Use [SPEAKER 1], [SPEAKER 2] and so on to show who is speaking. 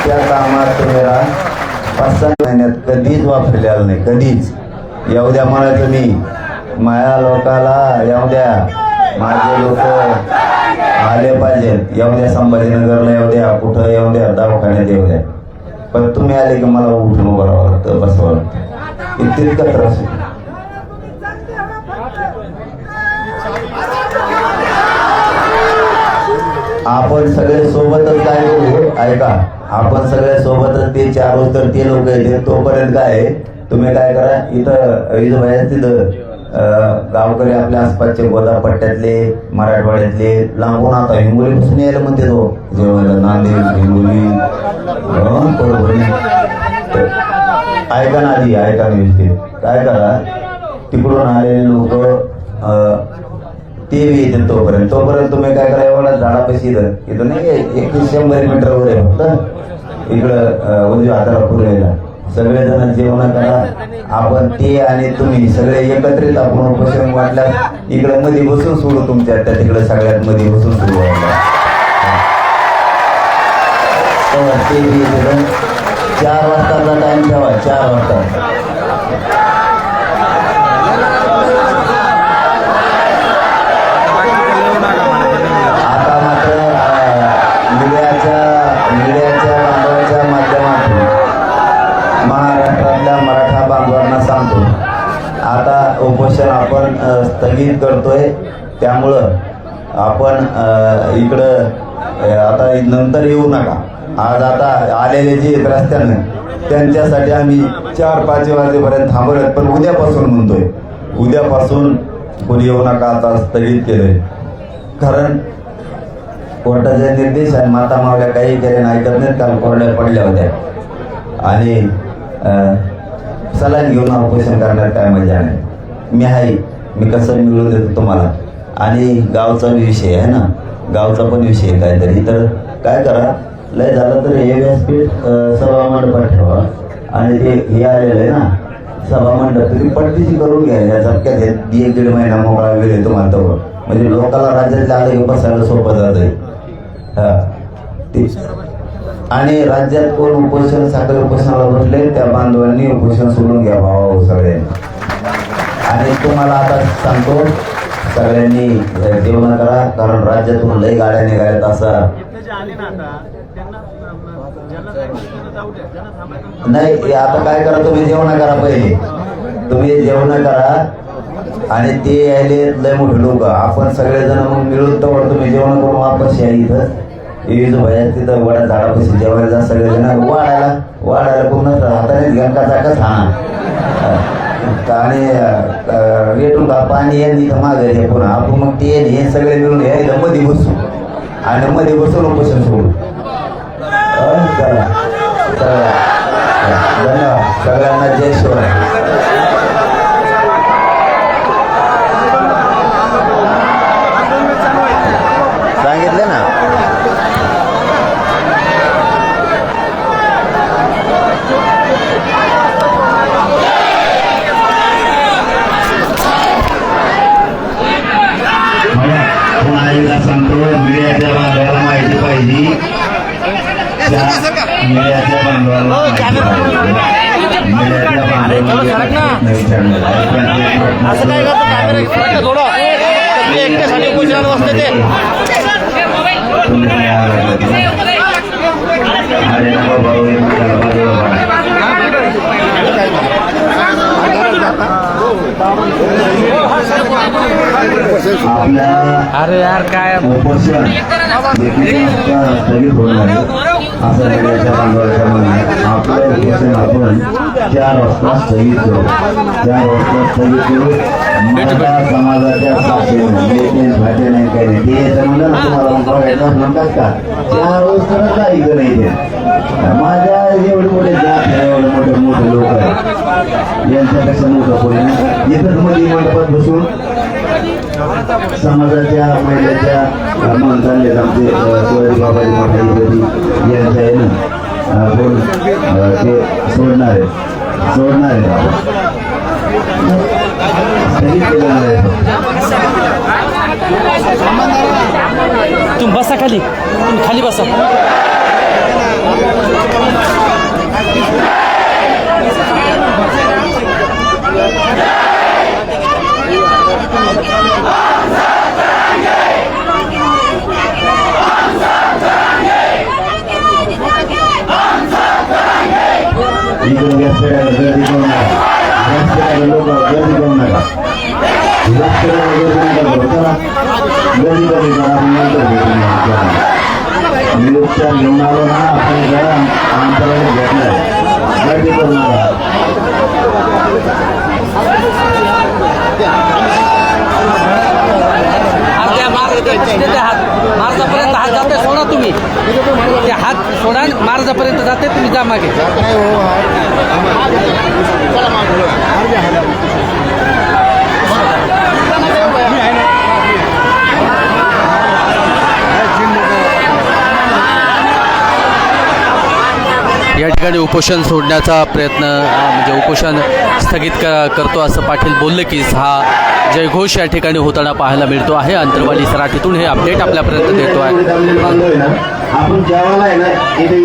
[SPEAKER 1] त्या कामात तुम्ही 5-6 महिन्यात कधीच वापरलेला नाही, कधीच. येऊ द्या म्हणायचं मी माया लोकाला, येऊ द्या माझे लोक आले पाहिजेत, येऊ द्या संभाजीनगरला, येऊ द्या कुठं, येऊ द्या दवाखान्यात, येऊ द्या. पण तुम्ही आले की मला उठून उभं राहावं लागतं, बसवावं लागतं, इतका त्रास होतो. आपण सगळे सोबतच काय करू, ऐका, आपण सगळे सोबतच ते 4 रोज तर ते लोक येते, तोपर्यंत काय तुम्ही काय करा, इथं बाहेर तिथं गावकरी आपल्या आसपासचे गोदापट्ट्यातले, मराठवाड्यातले, लांबून आता हिंगोलीपासून यायला म्हणते तो जेवायला, नांदेड, हिंगोली, परभणी. ऐका ना आधी, ऐका व्यवस्थित, काय करा, तिकडून आलेले लोक ते बी येते तोपर्यंत तुम्ही काय करा, एवढा झाडापाशी इथं नाही 100 मीटरवर आहे फक्त, इकडं उजव्या हाताला पुरवायला सगळेजण जेवण करा. आपण ते आणि तुम्ही सगळे एकत्रित आपण उपोषण वाटल्यास इकडे मध्ये बसून सोडू, तुमच्या त्या तिकडे सगळ्यात मध्ये बसून सोडू. ते 4 वाजताचा टाइम ठेवा, 4 वाजता. आता मात्र मीडियाच्या बांधवांच्या माध्यमातून महाराष्ट्रातल्या मराठा बांधवांना सांगतो, आता उपोषण आपण स्थगित करतोय. त्यामुळं आपण इकडं आता नंतर येऊ नका. आज आता आलेले जे रस्त्यानं त्यांच्यासाठी आम्ही 4-5 वाजेपर्यंत थांबवत, पण उद्यापासून म्हणतोय, उद्यापासून कोणी येऊ नका, आता स्थगित केलंय. कारण कोर्टाचे निर्देश आहे, माता मावल्या काही केले नाही, ऐकत नाहीत, काल कोरड्या पडल्या होत्या. आणि सलाईन घेऊन उपोषण करण्यात काय मजा नाही. मी आहे, मी कसं मिळवून देतो तुम्हाला. आणि गावचा विषय आहे ना, गावचा पण विषय काहीतरी, तर काय करा, लय झालं तर हे व्यासपीठ सभा मंडपात ठेवा. आणि ते हे आलेलं आहे ना सभा मंडप, तुम्ही पट्टीची करून घ्या. या झटक्यात 1-1.5 महिना मोकळा वेळ आहे तुम्हाला तर, म्हणजे लोकांना राज्यातल्या आलं की बसायला सोपं जात आहे. आणि राज्यात कोण उपोषण साखर उपोषणाला बसले त्या बांधवांनी उपोषण सोडून घ्या भाऊ सगळ्यांनी. आणि तुम्हाला आता सांगतो, सगळ्यांनी जेवण करा, कारण राज्यातून लई गाड्या निघाल्यात. असा नाही, आता काय करा, तुम्ही जेवण करा, पहिले तुम्ही जेवण करा. आणि ते यायले लय मोठे लोक, आपण सगळेजण मग मिळून तर तुम्ही जेवण करून वापस या इथं भया, तिथं वड्या झाडापाशी जेवायला जा सगळेजण. वाढायला पूर्ण हाताने गणकाचा आणि रेटून का पाणी या इथं मागे पुन्हा आपण मग ते हे सगळे मिळून यायला मध्ये बसू आणि मध्ये बसून उपोषण सोडू. धन्यवाद सगळ्यांना, जय शिवराय. सांगितले ना. सांगतो, मीडियाच्या बांधवाला माहिती पाहिजे, मीडियाच्या बांधवाला
[SPEAKER 2] असं काय करतो थोडं एकट्यासाठी उपोषणात बसते ते.
[SPEAKER 3] अरे यार काय
[SPEAKER 1] उपोषण स्थगित होणार असं मीडियाच्या बांधवाच्या म्हणणे. आपलं उपोषण आपण 4 वाजता स्थगित करू, 4 वाजता स्थगित करू. मराठा समाजाच्या भाषे नाही काही नाही, ते याचं म्हणलं ना तुम्हाला बघायचं म्हणतात का 4 वाजता काही नाही. ते माझ्या एवढे मोठे जात आहे, एवढे मोठे मोठे लोक आहेत, यांच्यापेक्षा मोठं कोणी इथंच मध्ये मंडपात बसून समाजाच्या महिलाच्या मन चालले आमचे बाबाजी मोठा यांचं आहे ना, बोल ते सोडणार आहे
[SPEAKER 3] तुम्ही बसा खाली, तुम्ही खाली बसा.
[SPEAKER 1] इकडे व्यासपीठावर गर्दी करू नका. व्यासपीठावर लोक गर्दी करू नका. व्यासपीठावर गर्दी नका करू. चला गर्दी कमी करा. आपण नंतर भेटू. निरुपचार घेऊन आलो ना आपण जरा आमच्याकडे भेटणार. गर्दी करू नका.
[SPEAKER 3] मार्जापर्यंत हात जाते सोडा तुम्ही ते हात सोडा मार्जापर्यंत जाते तुम्ही जा मागे या ठिकाणी उपोषण सोडण्याचा प्रयत्न म्हणजे उपोषण स्थगित करतो असं पाटील बोलले की हा जयघोष या ठिकाणी होताना पाहायला मिळतो आहे. अंतरवाली सराटीतून हे अपडेट आपल्यापर्यंत देतो आहे.
[SPEAKER 1] आपण जेवायला आहे ना इथे